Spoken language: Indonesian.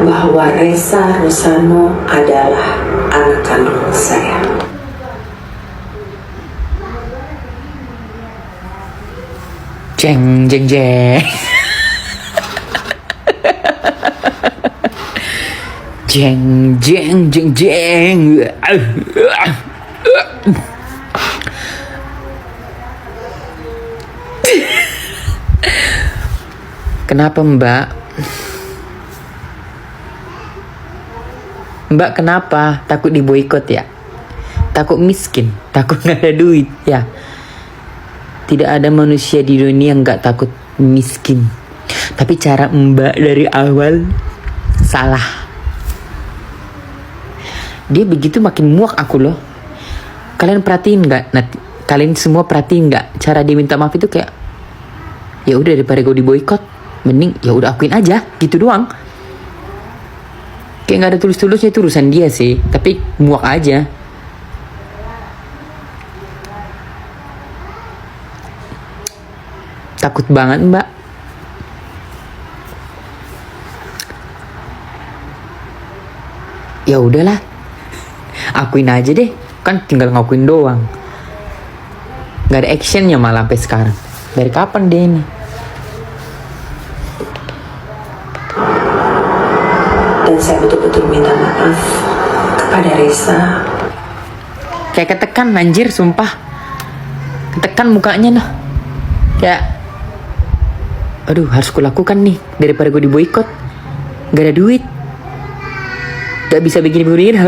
bahwa Resa Rosano adalah anak kandung saya. Jeng jeng jeng. Jeng jeng jeng jeng. Kenapa Mbak? Mbak kenapa? Takut diboikot ya? Takut miskin? Takut gak ada duit ya? Tidak ada manusia di dunia yang gak takut miskin. Tapi cara Mbak dari awal salah. Dia begitu makin muak aku loh. Kalian perhatiin gak? Nah, kalian semua perhatiin gak? Cara dia minta maaf itu kayak, ya udah daripada gue diboikot, mending ya udah akuin aja, gitu doang. Kayak nggak ada tulus-tulusnya, itu urusan dia sih, tapi muak aja. Takut banget Mbak. Ya udahlah, akuin aja deh, kan tinggal ngakuin doang. Nggak ada actionnya malah sampai sekarang. Dari kapan dia ini? Dan saya betul-betul minta maaf kepada Resa. Kayak ketekan anjir, sumpah. Ketekan mukanya nah. Kayak, aduh harus kulakukan nih daripada gue diboikot. Gak ada duit, gak bisa bikin begini.